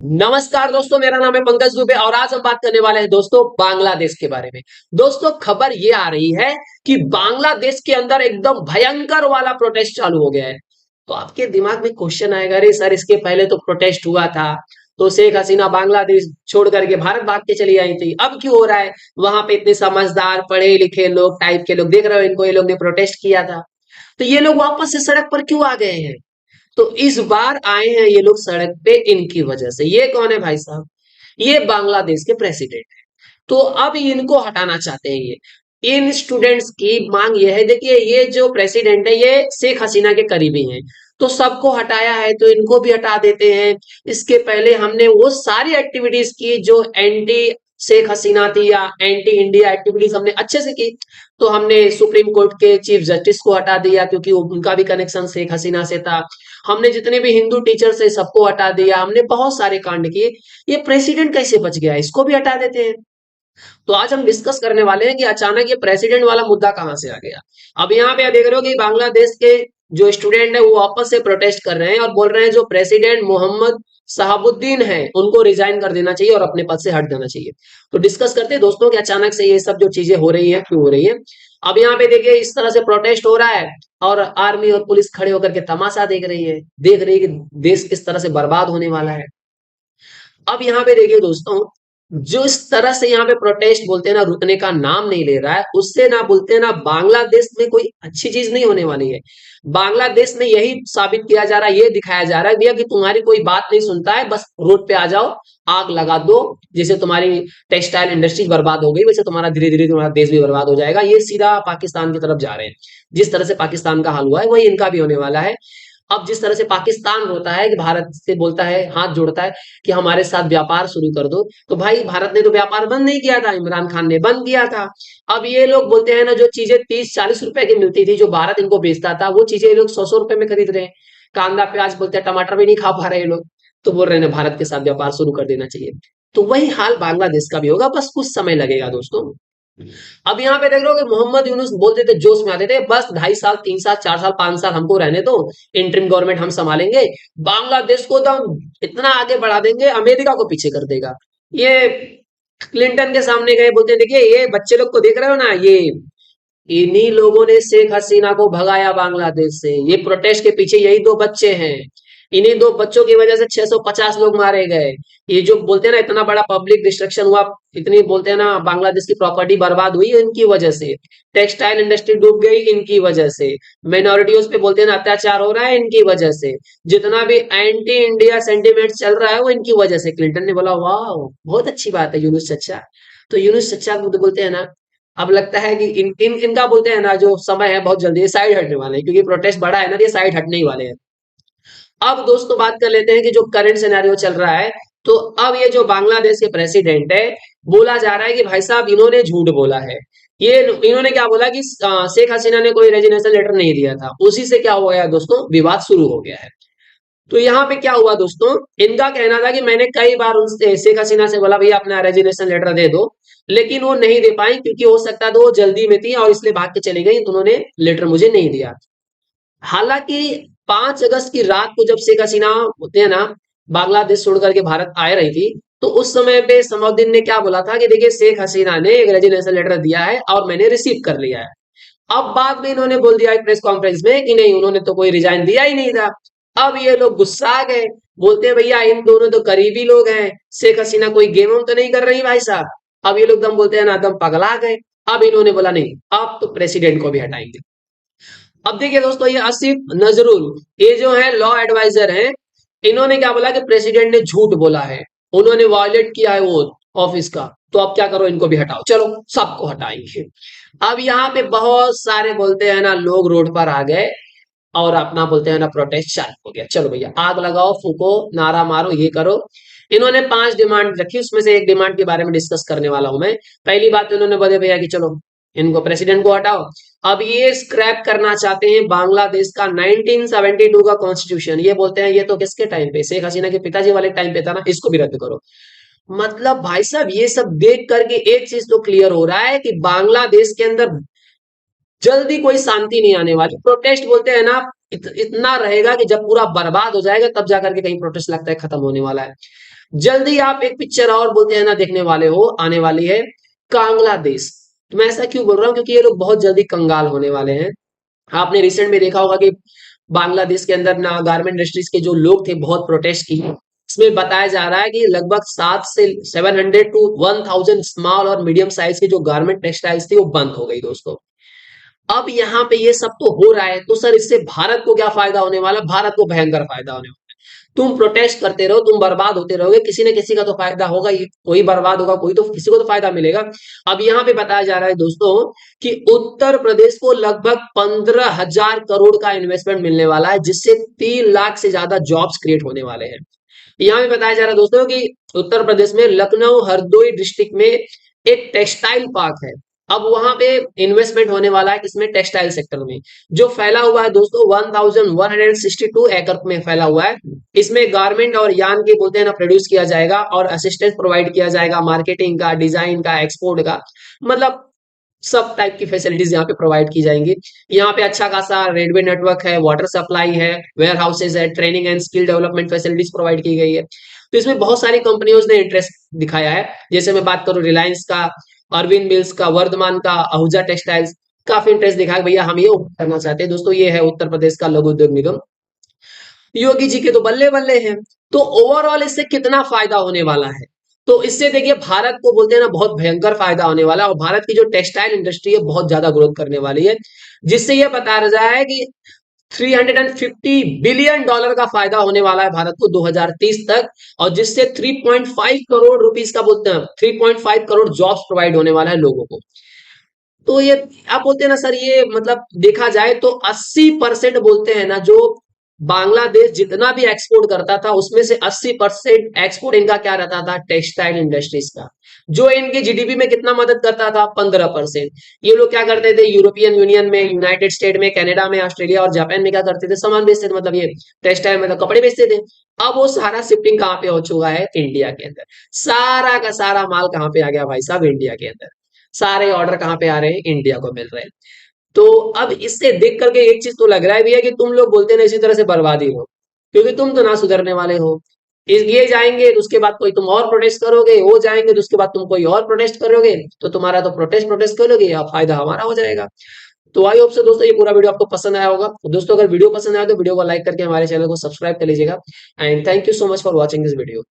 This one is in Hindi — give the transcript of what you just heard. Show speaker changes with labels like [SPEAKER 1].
[SPEAKER 1] नमस्कार दोस्तों, मेरा नाम है पंकज दुबे और आज हम बात करने वाले हैं दोस्तों बांग्लादेश के बारे में। दोस्तों खबर ये आ रही है कि बांग्लादेश के अंदर एकदम भयंकर वाला प्रोटेस्ट चालू हो गया है। तो आपके दिमाग में क्वेश्चन आएगा, अरे सर इसके पहले तो प्रोटेस्ट हुआ था, तो शेख हसीना बांग्लादेश छोड़ करके भारत भाग के चली आई थी, अब क्यों हो रहा है? वहां पे इतने समझदार पढ़े लिखे लोग टाइप के लोग देख रहे हो इनको, ये लोग ने प्रोटेस्ट किया था, तो ये लोग वापस से सड़क पर क्यों आ गए हैं? तो इस बार आए हैं ये लोग सड़क पे इनकी वजह से। ये कौन है भाई साहब? ये बांग्लादेश के प्रेसिडेंट है। तो अब इनको हटाना चाहते हैं ये। इन स्टूडेंट्स की मांग ये है, देखिए ये जो प्रेसिडेंट है ये शेख हसीना के करीबी हैं, तो सबको हटाया है तो इनको भी हटा देते हैं। इसके पहले हमने वो सारी एक्टिविटीज की जो एंटी शेख हसीना थी या एंटी इंडिया एक्टिविटीज हमने अच्छे से की। तो हमने सुप्रीम कोर्ट के चीफ जस्टिस को हटा दिया क्योंकि उनका भी कनेक्शन शेख हसीना से था। हमने जितने भी हिंदू टीचर्स है सबको हटा दिया, हमने बहुत सारे कांड किए। ये प्रेसिडेंट कैसे बच गया, इसको भी हटा देते हैं। तो आज हम डिस्कस करने वाले हैं कि अचानक ये प्रेसिडेंट वाला मुद्दा कहां से आ गया। अब यहाँ पे आप देख रहे हो कि बांग्लादेश के जो स्टूडेंट है वो वापस से प्रोटेस्ट कर रहे हैं और बोल रहे हैं जो प्रेसिडेंट मोहम्मद शहाबुद्दीन है उनको रिजाइन कर देना चाहिए और अपने पद से हट जाना चाहिए। तो डिस्कस करते हैं दोस्तों कि अचानक से ये सब जो चीजें हो रही है क्यों हो रही है। अब यहाँ पे देखिए इस तरह से प्रोटेस्ट हो रहा है और आर्मी और पुलिस खड़े होकर के तमाशा देख रही है कि देश किस तरह से बर्बाद होने वाला है। अब यहाँ पे देखिए दोस्तों, जो इस तरह से यहाँ पे प्रोटेस्ट बोलते हैं ना, रुकने का नाम नहीं ले रहा है, उससे ना बोलते हैं ना बांग्लादेश में कोई अच्छी चीज नहीं होने वाली है। बांग्लादेश में यही साबित किया जा रहा है, ये दिखाया जा रहा है भैया कि तुम्हारी कोई बात नहीं सुनता है, बस रोड पे आ जाओ, आग लगा दो। जैसे तुम्हारी टेक्सटाइल इंडस्ट्री बर्बाद हो गई वैसे तुम्हारा धीरे धीरे तुम्हारा देश भी बर्बाद हो जाएगा। ये सीधा पाकिस्तान की तरफ जा रहे हैं। जिस तरह से पाकिस्तान का हाल हुआ है वही इनका भी होने वाला है। अब जिस तरह से पाकिस्तान होता है कि भारत से बोलता है, हाथ जोड़ता है कि हमारे साथ व्यापार शुरू कर दो, तो भाई भारत ने तो व्यापार बंद नहीं किया था, इमरान खान ने बंद किया था। अब ये लोग बोलते हैं ना, जो चीजें 30-40 रुपए की मिलती थी जो भारत इनको बेचता था, वो चीजें ये लोग 100-100 रुपए में खरीद रहे हैं। कांदा प्याज बोलते हैं, टमाटर भी नहीं खा पा रहे ये लोग, तो बोल रहे हैं भारत के साथ व्यापार शुरू कर देना चाहिए। तो वही हाल बांग्लादेश का भी होगा, बस कुछ समय लगेगा दोस्तों। अब यहाँ पे देख रहे हो कि मोहम्मद यूनुस बोलते थे, जोश में आते थे, बस 2.5 साल 3 साल 4 साल 5 साल हमको रहने दो, इंटरिम गवर्नमेंट हम संभालेंगे, बांग्लादेश को तो हम इतना आगे बढ़ा देंगे अमेरिका को पीछे कर देगा। ये क्लिंटन के सामने गए, बोलते हैं देखिए ये बच्चे लोग को देख रहे हो ना, ये इन्हीं लोगों ने शेख हसीना को भगाया बांग्लादेश से, ये प्रोटेस्ट के पीछे यही दो बच्चे हैं। इन्हीं दो बच्चों की वजह से 650 लोग मारे गए। ये जो बोलते हैं ना इतना बड़ा पब्लिक डिस्ट्रक्शन हुआ, इतनी बोलते हैं ना बांग्लादेश की प्रॉपर्टी बर्बाद हुई इनकी वजह से, टेक्सटाइल इंडस्ट्री डूब गई इनकी वजह से, माइनॉरिटीज पे बोलते हैं ना अत्याचार हो रहा है इनकी वजह से, जितना भी एंटी इंडिया सेंटिमेंट चल रहा है वो इनकी वजह से। क्लिंटन ने बोला वाह बहुत अच्छी बात है यूनुस चचा। तो यूनुस चचा को तो बोलते हैं ना, अब लगता है कि इनका बोलते हैं ना जो समय है बहुत जल्दी साइड हटने वाले हैं, क्योंकि प्रोटेस्ट बढ़ा है ना, तो ये साइड हटने ही वाले हैं। अब दोस्तों बात कर लेते हैं कि जो करंट सिनेरियो चल रहा है। तो अब ये जो बांग्लादेश के प्रेसिडेंट है, बोला जा रहा है कि भाई साहब इन्होंने झूठ बोला है। ये इन्होंने क्या बोला कि शेख हसीना ने कोई रेजिग्नेशन लेटर नहीं दिया था, उसी से क्या हो गया दोस्तों, विवाद शुरू हो गया है। तो यहाँ पे क्या हुआ दोस्तों, इनका कहना था कि मैंने कई बार उनसे शेख हसीना से बोला भैया अपना रेजिग्नेशन लेटर दे दो, लेकिन वो नहीं दे पाई क्योंकि हो सकता था वो जल्दी में थी और इसलिए भाग के चली गई, तो उन्होंने लेटर मुझे नहीं दिया। हालांकि 5 अगस्त की रात को जब शेख हसीना होते हैं ना बांग्लादेश छोड़ करके भारत आ रही थी, तो उस समय पे समाउद्दीन ने क्या बोला था कि देखिए शेख हसीना ने एक रेजिग्नेशन लेटर दिया है और मैंने रिसीव कर लिया है। अब बाद में इन्होंने बोल दिया प्रेस कॉन्फ्रेंस में कि नहीं उन्होंने तो कोई रिजाइन दिया ही नहीं था। अब ये लोग गुस्सा आ गए, बोलते हैं भैया इन दोनों तो करीबी लोग हैं, शेख हसीना कोई गेम तो नहीं कर रही भाई साहब। अब ये लोग दम बोलते हैं ना दम पगला गए। अब इन्होंने बोला नहीं अब तो प्रेसिडेंट को भी हटाएंगे। अब देखिए दोस्तों ये आसिफ नजरुल, ये जो है लॉ एडवाइजर हैं, इन्होंने क्या बोला कि प्रेसिडेंट ने झूठ बोला है, उन्होंने वायलेट किया है वो ऑफिस का, तो अब क्या करो इनको भी हटाओ, चलो सबको हटाएंगे। अब यहाँ पे बहुत सारे बोलते हैं ना लोग रोड पर आ गए और अपना बोलते हैं ना प्रोटेस्ट चालू हो गया, चलो भैया आग लगाओ फूको नारा मारो ये करो। इन्होंने 5 डिमांड रखी, उसमें से एक डिमांड के बारे में डिस्कस करने वाला हूं मैं। पहली बात तो इन्होंने बोले भैया कि चलो इनको प्रेसिडेंट को हटाओ। अब ये स्क्रैप करना चाहते हैं बांग्लादेश का 1972 का कॉन्स्टिट्यूशन। ये बोलते हैं ये तो किसके टाइम पे, शेख हसीना के पिताजी वाले टाइम पे था ना, इसको भी रद्द करो। मतलब भाई साहब ये सब देख करके एक चीज तो क्लियर हो रहा है कि बांग्लादेश के अंदर जल्दी कोई शांति नहीं आने वाली। प्रोटेस्ट बोलते हैं ना इतना रहेगा कि जब पूरा बर्बाद हो जाएगा तब जाकर के कहीं प्रोटेस्ट लगता है खत्म होने वाला है। जल्दी आप एक पिक्चर और बोलते हैं ना देखने वाले हो, आने वाली है बांग्लादेश। तो मैं ऐसा क्यों बोल रहा हूँ, क्योंकि ये लोग बहुत जल्दी कंगाल होने वाले हैं। आपने रिसेंट में देखा होगा कि बांग्लादेश के अंदर ना गारमेंट इंडस्ट्रीज के जो लोग थे बहुत प्रोटेस्ट किए। इसमें बताया जा रहा है कि लगभग 700 से 700 to 1000 स्मॉल और मीडियम साइज के जो गारमेंट टेक्सटाइल्स थी वो बंद हो गई दोस्तों। अब यहाँ पे ये सब तो हो रहा है, तो सर इससे भारत को क्या फायदा होने वाला? भारत को भयंकर फायदा होने वाला। तुम प्रोटेस्ट करते रहो, तुम बर्बाद होते रहोगे, किसी न किसी का तो फायदा होगा ही, कोई बर्बाद होगा, कोई तो किसी को तो फायदा मिलेगा। अब यहाँ पे बताया जा रहा है दोस्तों कि उत्तर प्रदेश को लगभग 15,000 करोड़ का इन्वेस्टमेंट मिलने वाला है, जिससे 3 लाख से ज्यादा जॉब्स क्रिएट होने वाले हैं। यहाँ पे बताया जा रहा है दोस्तों कि उत्तर प्रदेश में लखनऊ हरदोई डिस्ट्रिक्ट में एक टेक्सटाइल पार्क है। अब वहां पे इन्वेस्टमेंट होने वाला है किसमें? टेक्सटाइल सेक्टर में, जो फैला हुआ है दोस्तों 1162 एकड़ में फैला हुआ है। इसमें गारमेंट और यान के बोलते हैं ना प्रोड्यूस किया जाएगा और असिस्टेंस प्रोवाइड किया जाएगा, मार्केटिंग का, डिजाइन का, एक्सपोर्ट का, मतलब सब टाइप की फैसिलिटीज यहाँ पे प्रोवाइड की जाएंगी। यहाँ पे अच्छा खासा रेलवे नेटवर्क है, वाटर सप्लाई है, वेयर हाउसेज है, training and skill development facilities provide की गई है। तो इसमें बहुत सारी कंपनियों ने इंटरेस्ट दिखाया है। जैसे मैं बात करूं रिलायंस का, अरविंद मिल्स का, वर्धमान का, आहूजा टेक्सटाइल्स, काफी इंटरेस्ट दिखाया भैया हम ये करना चाहते हैं। दोस्तों ये है उत्तर प्रदेश का लघु उद्योग निगम। योगी जी के तो बल्ले बल्ले हैं। तो ओवरऑल इससे कितना फायदा होने वाला है? तो इससे देखिए भारत को बोलते हैं ना बहुत भयंकर फायदा होने वाला है, और भारत की जो टेक्सटाइल इंडस्ट्री है बहुत ज्यादा ग्रोथ करने वाली है, जिससे यह बताया जा रहा है कि 350 बिलियन डॉलर का फायदा होने वाला है भारत को 2030 तक, और जिससे 3.5 करोड़ रुपीस का बोलते हैं 3.5 करोड़ जॉब्स प्रोवाइड होने वाला है लोगों को। तो ये आप बोलते हैं ना सर, ये मतलब देखा जाए तो 80% बोलते हैं ना, जो बांग्लादेश जितना भी एक्सपोर्ट करता था उसमें से 80% एक्सपोर्ट इनका क्या रहता था? टेक्सटाइल इंडस्ट्रीज का, जो इनके जीडीपी में कितना मदद करता था? 15%। ये लोग क्या करते थे? यूरोपियन यूनियन में, यूनाइटेड स्टेट में, कनाडा में, ऑस्ट्रेलिया और जापान में क्या करते थे? सामान बेचते थे, मतलब ये टेक्सटाइल मतलब कपड़े बेचते थे। अब वो सारा शिफ्टिंग कहाँ पे हो चुका है? इंडिया के अंदर। सारा का सारा माल कहाँ पे आ गया भाई साहब? इंडिया के अंदर। सारे ऑर्डर कहाँ पे आ रहे हैं? इंडिया को मिल रहे हैं। तो अब इससे देख करके एक चीज तो लग रहा है भैया कि तुम लोग बोलते ना इसी तरह से बर्बादी हो, क्योंकि तुम तो ना सुधरने वाले हो। ये जाएंगे तो उसके बाद कोई तुम और प्रोटेस्ट करोगे, वो जाएंगे तो उसके बाद तुम कोई और प्रोटेस्ट करोगे, तो तुम्हारा तो प्रोटेस्ट प्रोटेस्ट करोगे या फायदा हमारा हो जाएगा। तो आई होप से दोस्तों ये पूरा वीडियो आपको पसंद आया होगा। तो दोस्तों अगर वीडियो पसंद आया तो वीडियो को लाइक करके हमारे चैनल को सब्सक्राइब कर लीजिएगा। And thank you so much for watching this video.